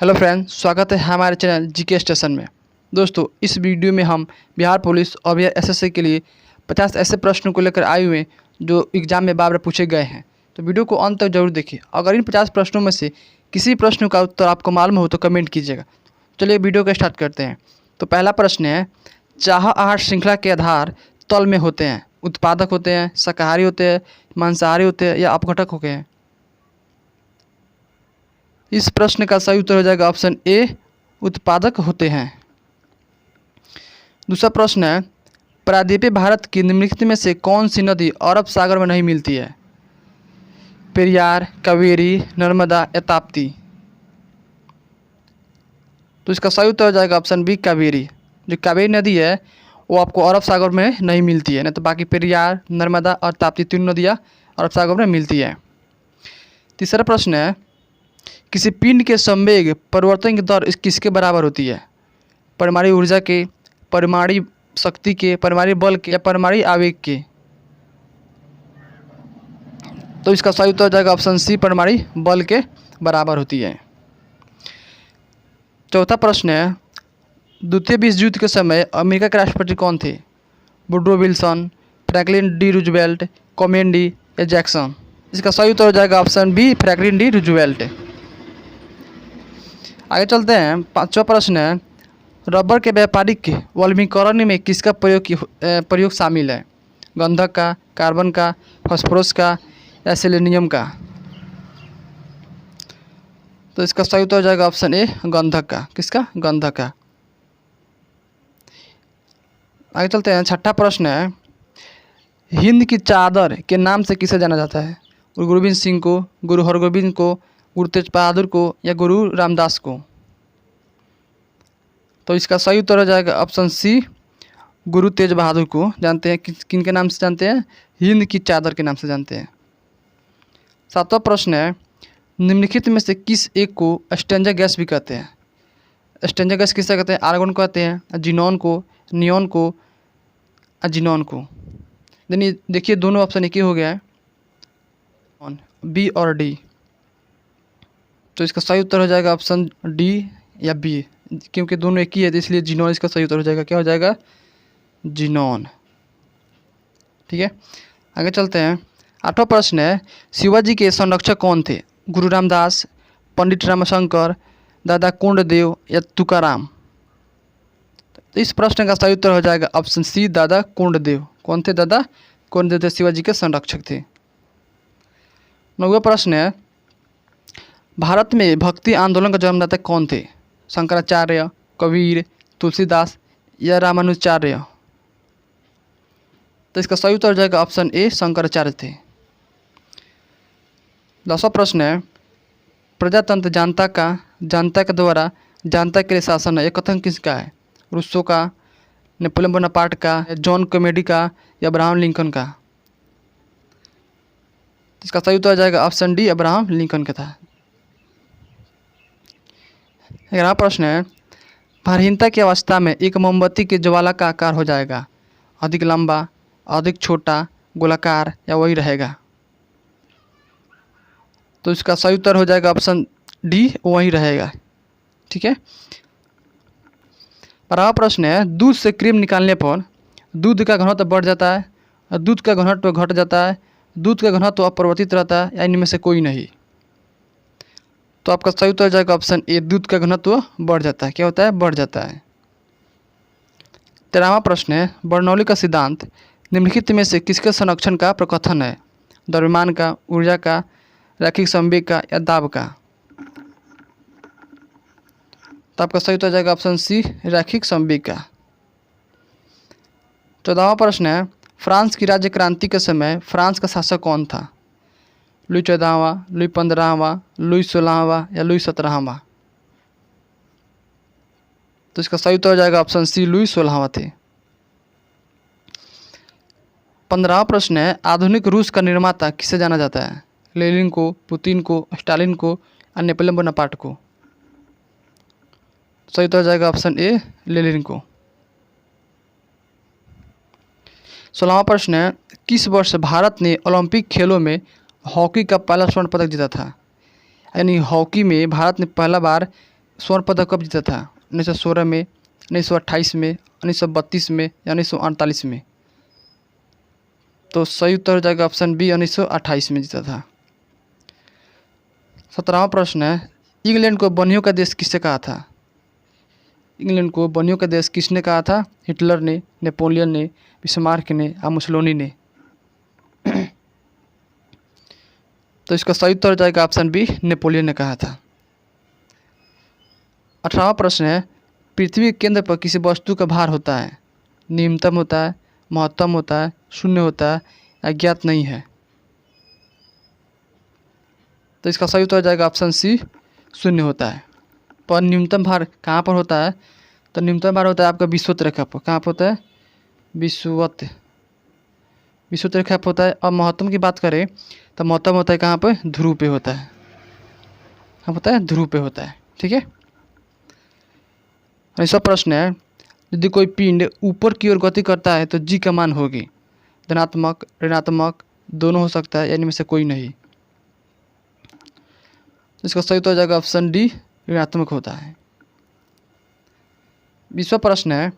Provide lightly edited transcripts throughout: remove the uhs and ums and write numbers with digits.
Hello friends, स्वागत है हमारे चैनल जीके स्टेशन में। दोस्तों, इस वीडियो में हम बिहार पुलिस और बिहार एसएससी के लिए 50 ऐसे प्रश्नों को लेकर आए हुए हैं जो एग्जाम में बार बार पूछे गए हैं। तो वीडियो को अंत तक जरूर देखिए। अगर इन 50 प्रश्नों में से किसी प्रश्न का उत्तर आपको मालूम हो तो कमेंट कीजिएगा। चलिए वीडियो को स्टार्ट करते हैं। तो पहला प्रश्न है, चाह आहार श्रृंखला के आधार तल में होते हैं, उत्पादक होते हैं, शाकाहारी होते हैं, मांसाहारी होते हैं या अपघटक होते हैं। इस प्रश्न का सही उत्तर हो जाएगा ऑप्शन ए, उत्पादक होते हैं। दूसरा प्रश्न है, प्रायद्वीपीय भारत की निम्नलिखित में से कौन सी नदी अरब सागर में नहीं मिलती है? पेरियार, कावेरी, नर्मदा या ताप्ती। तो इसका सही उत्तर हो जाएगा ऑप्शन बी, कावेरी। जो कावेरी नदी है वो आपको अरब सागर में नहीं मिलती है, नहीं तो बाकी पेरियार, नर्मदा और ताप्ती तीनों नदियाँ अरब सागर में मिलती है। तीसरा प्रश्न है, किसी पिंड के संवेग परिवर्तन की दर किसके बराबर होती है? परमाणु ऊर्जा के, परमाणु शक्ति के, परमाणु बल के या परमाणु आवेग के। तो इसका सही उत्तर हो जाएगा ऑप्शन सी, परमाणु बल के बराबर होती है। चौथा प्रश्न है, द्वितीय विश्व युद्ध के समय अमेरिका के राष्ट्रपति कौन थे? Woodrow Wilson, Franklin D Roosevelt, कॉमेडी या जैक्सन। इसका सही उत्तर हो जाएगा option B, Franklin D Roosevelt. आगे चलते हैं। पांचवा प्रश्न है, रबर के व्यापारिक वाल्मीकरण में किसका प्रयोग शामिल है? गंधक का, कार्बन का, फास्फोरस का या सेलेनियम का। तो इसका सही उत्तर हो जाएगा ऑप्शन ए, गंधक का। किसका? गंधक का। आगे चलते हैं। छठा प्रश्न है, हिंद की चादर के नाम से किसे जाना जाता है? गुरु गोबिंद सिंह को, गुरु हरगोबिंद को, गुरु तेज बहादुर को या गुरु रामदास को। तो इसका सही उत्तर हो जाएगा ऑप्शन सी, गुरु तेज बहादुर को जानते हैं। किन के नाम से जानते हैं? हिंद की चादर के नाम से जानते हैं। सातवां प्रश्न है, निम्नलिखित में से किस एक को स्ट्रेंजर गैस भी कहते हैं? स्ट्रेंजर गैस किसे कहते हैं? आर्गन कहते हैं, जिनॉन को, नियॉन को, जिनॉन को। देखिए दोनों ऑप्शन एक ही हो गया है, बी और डी। तो इसका सही उत्तर हो जाएगा ऑप्शन डी या बी, क्योंकि दोनों एक ही है, इसलिए जिनॉन इसका सही उत्तर हो जाएगा। क्या हो जाएगा? जिनॉन। ठीक है, आगे चलते हैं। आठवां प्रश्न है, शिवाजी के संरक्षक कौन थे? गुरु रामदास, पंडित रामशंकर, दादा कुंडदेव या तुकाराम। तो इस प्रश्न का सही उत्तर हो जाएगा ऑप्शन सी, दादा कुंडदेव। कौन थे? दादा कुंडदेव थे, शिवाजी के संरक्षक थे। नौवां प्रश्न है, भारत में भक्ति आंदोलन का जन्मदाता कौन थे? शंकराचार्य, कबीर, तुलसीदास या रामानुजाचार्य। तो इसका सही उत्तर हो जाएगा ऑप्शन ए, शंकराचार्य थे। 10वां प्रश्न है, प्रजातंत्र जनता के द्वारा जनता के लिए शासन है, यह कथन किसका है? रूसो का, नेपोलियन बोनापार्ट का, जॉन कॉमेडी का या अब्राहम लिंकन का। इसका सही उत्तर हो जाएगा ऑप्शन डी, अब्राहम लिंकन का था। 11वां प्रश्न है, भारहीनता की अवस्था में एक मोमबत्ती के ज्वाला का आकार हो जाएगा? अधिक लंबा, अधिक छोटा, गोलाकार या वही रहेगा। तो इसका सही उत्तर हो जाएगा ऑप्शन डी, वही रहेगा। ठीक है। 12वां प्रश्न है, दूध से क्रीम निकालने पर दूध का घनत्व बढ़ जाता है, दूध का घनत्व घट जाता है, दूध का घनत्व अपरिवर्तित रहता है या इनमें से कोई नहीं। तो आपका सही उत्तर हो जाएगा ऑप्शन ए, दूध का घनत्व बढ़ जाता है। क्या होता है? बढ़ जाता है। 13वां प्रश्न है, बर्नौली का सिद्धांत निम्नलिखित में से किसके संरक्षण का प्रकथन है? द्रव्यमान का, ऊर्जा का, रैखिक संवेग का या दाब का। तो आपका सही उत्तर हो जाएगा ऑप्शन सी, रैखिक संवेग का। 14वां प्रश्न है, फ्रांस की राज्य क्रांति के समय फ्रांस का शासक कौन था? लुई 14वां, लुई 15वां, लुई 16वां या लुई 17वां। तो इसका सही उत्तर हो जाएगा ऑप्शन सी, लुई 16वां थे। 15वां प्रश्न है, आधुनिक रूस का निर्माता किसे जाना जाता है? लेनिन को, पुतिन को, स्टालिन को और नेपोलियन बोनापार्ट को। सही उत्तर हो जाएगा ऑप्शन ए, लेनिन को। 16वां प्रश्न है, किस वर्ष भारत ने ओलंपिक खेलों में हॉकी का पहला स्वर्ण पदक जीता था? यानी हॉकी में भारत ने पहला बार स्वर्ण पदक कब जीता था? 1916 में, 1928 में, 1932 में या 1948 में? तो सही उत्तर हो जाएगा ऑप्शन बी, 1928 में जीता था। 17वां प्रश्न है, इंग्लैंड को बनियों का देश किससे कहा था? इंग्लैंड को बनियों का देश किसने कहा था? हिटलर ने, नेपोलियन ने, बिस्मार्क ने या मुसोलिनी ने? तो इसका सही उत्तर हो जाएगा ऑप्शन बी, नेपोलियन ने कहा था। 18वां प्रश्न है, पृथ्वी के केंद्र पर किसी वस्तु का भार होता है? न्यूनतम होता है, महत्तम होता है, शून्य होता है या ज्ञात नहीं है? तो इसका सही उत्तर हो जाएगा ऑप्शन सी, शून्य होता है। पर न्यूनतम भार कहाँ पर होता है? तो न्यूनतम भार होता है आपका विषुवत रेखा पर। कहाँ पर होता है? विषुवत रेखा पर होता है। और महत्तम की बात करें तो महत्तम होता है कहाँ पर? ध्रुव पे होता है। कहाँ होता है? ध्रुव पे होता है। ठीक है। ऐसा प्रश्न है, यदि कोई पिंड ऊपर की ओर गति करता है तो जी का मान होगी धनात्मक, ऋणात्मक, दोनों हो सकता है या इनमें से कोई नहीं? इसका सही उत्तर हो जाएगा ऑप्शन डी, ऋणात्मक होता है। 20वां प्रश्न है,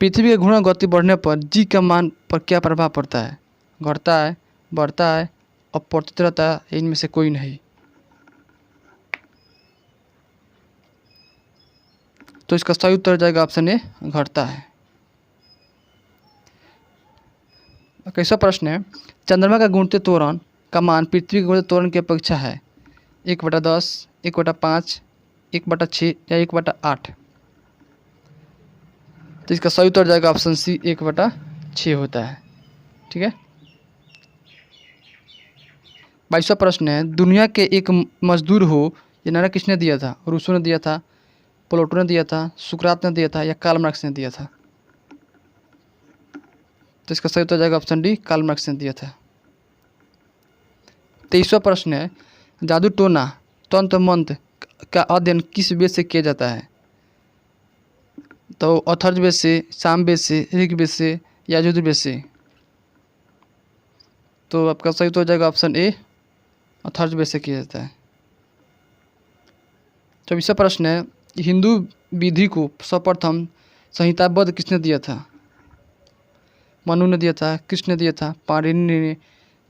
पृथ्वी के घूर्णन गति बढ़ने पर जी का मान पर क्या प्रभाव पड़ता है? घटता है, बढ़ता है, अपरिवर्तित रहता है, इनमें से कोई नहीं? तो इसका सही उत्तर हो जाएगा ऑप्शन ए, घटता है। 21वां प्रश्न है, चंद्रमा का घूमते त्वरण का मान पृथ्वी के घूमते त्वरण की अपेक्षा है? 1/10, 1/5, 1/6 या 1/8? तो इसका सही उत्तर जाएगा ऑप्शन सी, 1/6 होता है। ठीक है। 22वां प्रश्न है, दुनिया के एक मजदूर हो ये नारा किसने दिया था? रूसो ने दिया था, प्लेटो ने दिया था, सुकरात ने दिया था या कार्ल मार्क्स ने दिया था? तो इसका सही उत्तर जाएगा ऑप्शन डी, कार्ल मार्क्स ने दिया था। 23वां प्रश्न है, जादू टोना तंत्र मंत्र का अध्ययन किस वेद से किया जाता है? तो अथर्ववेद से, सामवेद से, ऋग्वेद से या यजुर्वेद से? तो आपका सही उत्तर हो जाएगा ऑप्शन ए, अथर्ववेद से किया जाता है। 24वां प्रश्न है, हिंदू विधि को सर्वप्रथम संहिताबद्ध किसने दिया था? मनु ने दिया था, कृष्ण ने दिया था, पाणिनि ने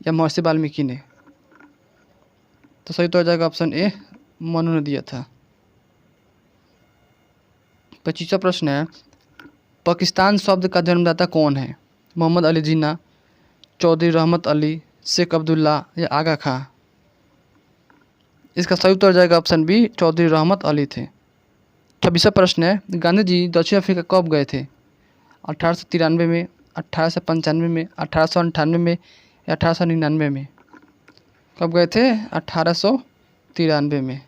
या महर्षि वाल्मीकि ने? तो सही तो हो जाएगा ऑप्शन ए, मनु ने दिया था। 25वां प्रश्न है, पाकिस्तान शब्द का जन्मदाता कौन है? मोहम्मद अली जिन्ना, चौधरी रहमत अली, शेख अब्दुल्ला या आगा खां? इसका सही उत्तर हो जाएगा ऑप्शन बी, चौधरी रहमत अली थे। 26वां प्रश्न है, गांधी जी दक्षिण अफ्रीका कब गए थे? 1893 में, 1895 में, 1898 में या 1899 में? कब गए थे? 1893 में।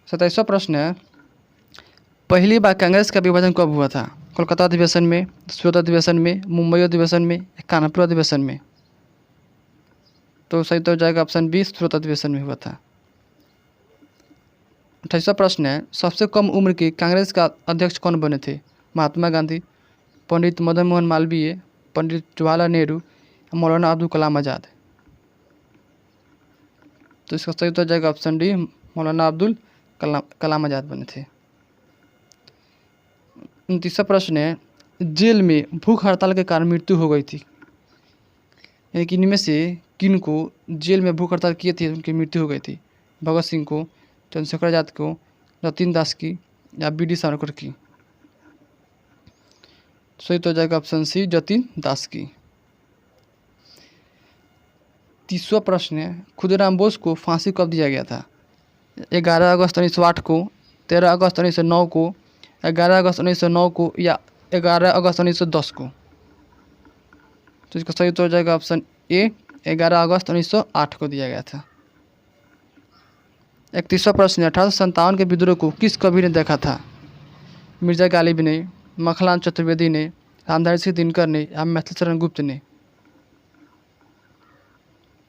27वां प्रश्न है, पहली बार कांग्रेस का विभाजन कब हुआ था? कोलकाता अधिवेशन में, सूरत अधिवेशन में, मुंबई अधिवेशन में या कानपुर अधिवेशन में? तो सही तो हो जाएगा ऑप्शन बी, सूरत अधिवेशन में हुआ था। 28वां प्रश्न है, सबसे कम उम्र के कांग्रेस का अध्यक्ष कौन बने थे? महात्मा गांधी, पंडित मदन मोहन मालवीय, पंडित जवाहरलाल नेहरू, मौलाना अब्दुल कलाम आज़ाद? तो इसका सही उत्तर जाएगा ऑप्शन डी, मौलाना अब्दुल कलाम आज़ाद बने थे। 29वां प्रश्न है, जेल में भूख हड़ताल के कारण मृत्यु हो गई थी, यानी कि इनमें से किन को जेल में भूख हड़ताल किए थे उनकी मृत्यु हो गई थी? भगत सिंह को, चंद्रशेखर आजाद को, रतन दास की या बी डी सावरकर की? सही तो जाएगा ऑप्शन सी, जतिन दास की। 30वां प्रश्न है, खुदीराम बोस को फांसी कब दिया गया था? 11 अगस्त 1908 को, 13 अगस्त 1909 को, 11 अगस्त 1909 को या 11 अगस्त 1910 को? तो इसका सही उत्तर हो जाएगा ऑप्शन ए, 11 अगस्त 1908 को दिया गया था। 31वां प्रश्न, 1857 के विद्रोह को किस कवि ने देखा था? मिर्जा गालिब ने, मखलान चतुर्वेदी ने, रामधारी सिंह दिनकर ने या मैथिली शरण गुप्त ने?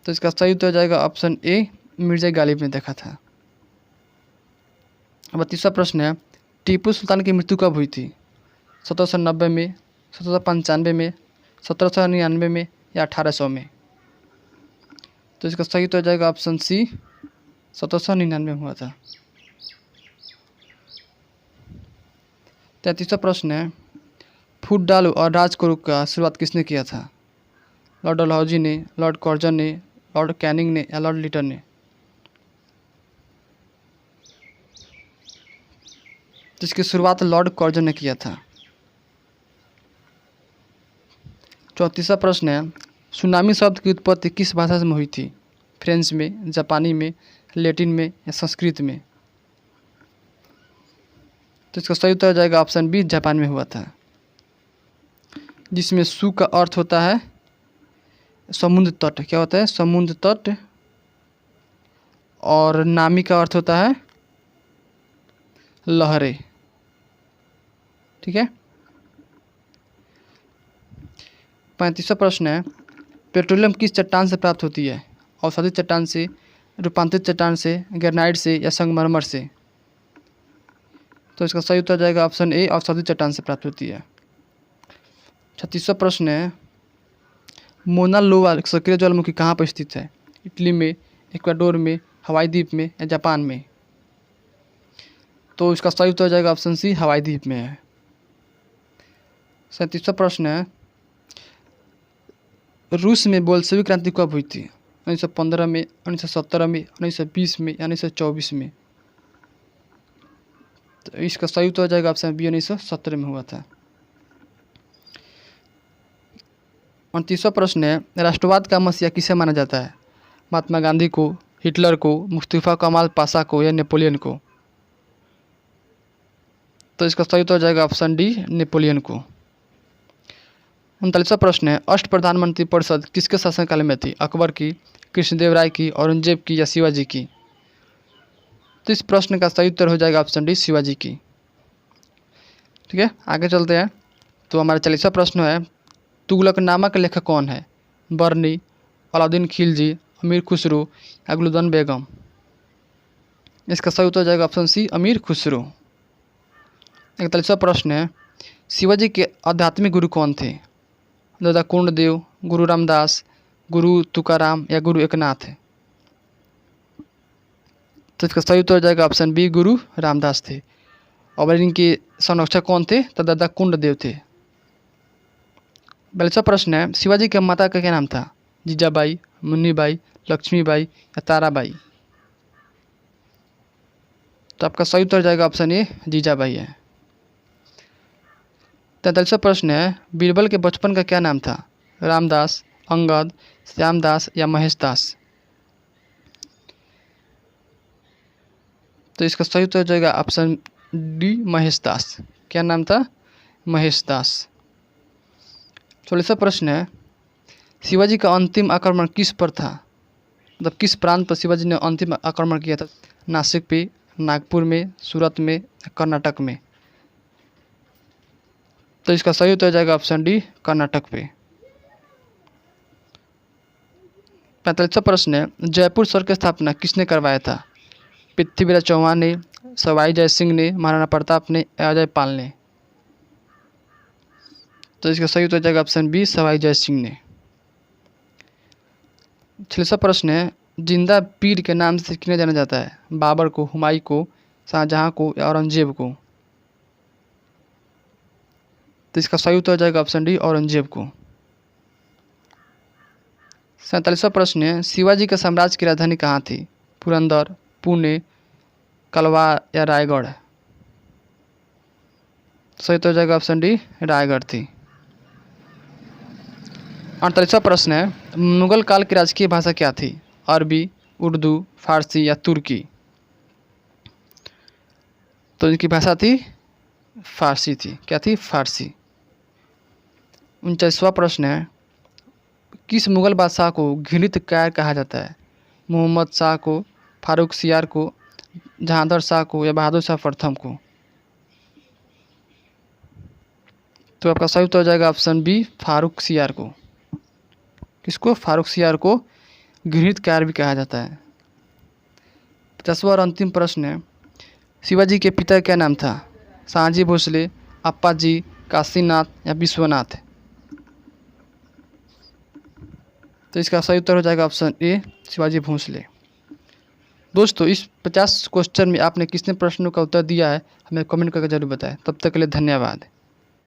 तो इसका सही उत्तर हो जाएगा ऑप्शन ए, मिर्जा गालिब ने देखा था। 32वां प्रश्न है, टीपू सुल्तान की मृत्यु कब हुई थी? 1790 में, 1795 में, 1799 में या 1800 में? तो इसका सही उत्तर हो जाएगा ऑप्शन सी, 1799 में हुआ था। 33वां प्रश्न है, फूट डालो और राज करो का शुरुआत किसने किया था? लॉर्ड डलहौजी ने, लॉर्ड कर्जन ने, लॉर्ड कैनिंग ने या लॉर्ड लिटन ने? जिसकी शुरुआत लॉर्ड कर्जन ने किया था। 34वां प्रश्न है, सुनामी शब्द की उत्पत्ति किस भाषा में हुई थी? फ्रेंच में, जापानी में, लैटिन में या संस्कृत में? तो इसका सही उत्तर हो जाएगा ऑप्शन बी, जापान में हुआ था। जिसमें सु का अर्थ होता है समुद्र तट। क्या होता है? समुद्र तट। और नामी का अर्थ होता है लहरें। ठीक है। 35वां प्रश्न है, पेट्रोलियम किस चट्टान से प्राप्त होती है? औषधि चट्टान से, रूपांतरित चट्टान से, ग्रेनाइट से या संगमरमर से? तो इसका सही उत्तर जाएगा ऑप्शन ए, औषधि चट्टान से प्राप्त होती है। 36वां प्रश्न है, मोना लोआ सक्रिय ज्वालामुखी कहाँ पर स्थित है? इटली में, इक्वाडोर में, हवाई द्वीप में या जापान में? तो इसका सही उत्तर जाएगा ऑप्शन सी, हवाई द्वीप में है। 37वां प्रश्न है, रूस में बोल्शेविक क्रांति कब हुई थी? 1915 में, 1917 में, 1920 में या 1924 में? तो इसका सही उत्तर हो जाएगा ऑप्शन बी, 1917 में हुआ था। 29वां प्रश्न है, राष्ट्रवाद का मसीहा किसे माना जाता है? महात्मा गांधी को, हिटलर को, मुस्तफा कमाल पाशा को या नेपोलियन को? तो इसका सही उत्तर हो जाएगा ऑप्शन डी, नेपोलियन को। 39वां प्रश्न है, अष्ट प्रधानमंत्री परिषद किसके शासनकाल में थी? अकबर की, कृष्णदेव राय की, औरंगजेब की या शिवाजी की? तो इस प्रश्न का सही उत्तर हो जाएगा ऑप्शन डी, शिवाजी की। ठीक है, आगे चलते हैं। तो हमारा 40वां प्रश्न है, तुगलकनामा का लेखक कौन है? बर्नी, अलाउद्दीन खिलजी, अमीर खुसरो या गुलबदन बेगम? इसका सही उत्तर हो जाएगा ऑप्शन सी, अमीर खुसरो। 41वां प्रश्न है, शिवाजी के आध्यात्मिक गुरु कौन थे? दादा कुंडदेव, गुरु रामदास, गुरु तुकाराम या गुरु एकनाथ? तो इसका सही उत्तर हो जाएगा ऑप्शन बी, गुरु रामदास थे। और इनके संरक्षक कौन थे? तो दादा कुंडदेव थे। 42वां प्रश्न है, शिवाजी के माता का क्या नाम था? जीजाबाई, मुन्नीबाई, लक्ष्मीबाई या ताराबाई? तो आपका सही उत्तर जाएगा ऑप्शन ए, जीजाबाई है। 43वां प्रश्न है, बीरबल के बचपन का क्या नाम था? रामदास, अंगद, श्यामदास या महेश दास? तो इसका सही उत्तर जाएगा ऑप्शन डी, महेश दास। क्या नाम था? महेश दास। 44वां प्रश्न है, शिवाजी का अंतिम आक्रमण किस पर था? मतलब किस प्रांत पर शिवाजी ने अंतिम आक्रमण किया था? नासिक पे, नागपुर में, सूरत में, कर्नाटक में? तो इसका सही उत्तर जाएगा ऑप्शन डी, कर्नाटक पे। 45वां प्रश्न है, जयपुर शहर की स्थापना किसने करवाया था? पृथ्वीराज चौहान ने, सवाई जय सिंह ने, महाराणा प्रताप ने, अजय पाल ने? तो इसका सही उत्तर जाएगा ऑप्शन बी, सवाई जय सिंह ने। 46वां प्रश्न है, जिंदा पीर के नाम से किन्हें जाना जाता है? बाबर को, हुमायूं को, शाहजहां को या औरंगजेब को? तो इसका सही उत्तर जाएगा ऑप्शन डी, औरंगजेब को। 47वां प्रश्न है, शिवाजी के साम्राज्य की राजधानी कहाँ थी? पुरंदर, पुणे, कलवा या रायगढ़? सही उत्तर जाएगा ऑप्शन डी, रायगढ़ थी। 48वां प्रश्न है, मुगल काल की राजकीय भाषा क्या थी? अरबी, उर्दू, फारसी या तुर्की? तो इनकी भाषा थी फारसी थी। क्या थी? फारसी। 49वां प्रश्न है, किस मुगल बादशाह को घृणित कायर कहा जाता है? मोहम्मद शाह को, फारूक सियार को, जहांगीर शाह को या बहादुर शाह प्रथम को? तो आपका सही उत्तर हो जाएगा ऑप्शन बी, फारूक सियार को। किसको? फारूक सियार को घृणित कायर भी कहा जाता है। 50वां और अंतिम प्रश्न है, शिवाजी के पिता का क्या नाम था? शाहजी भोसले, अप्पाजी, काशीनाथ या विश्वनाथ? तो इसका सही उत्तर हो जाएगा ऑप्शन ए, शिवाजी भोसले। दोस्तों इस 50 क्वेश्चन में आपने कितने प्रश्नों का उत्तर दिया है हमें कमेंट करके जरूर बताएं। तब तक के लिए धन्यवाद।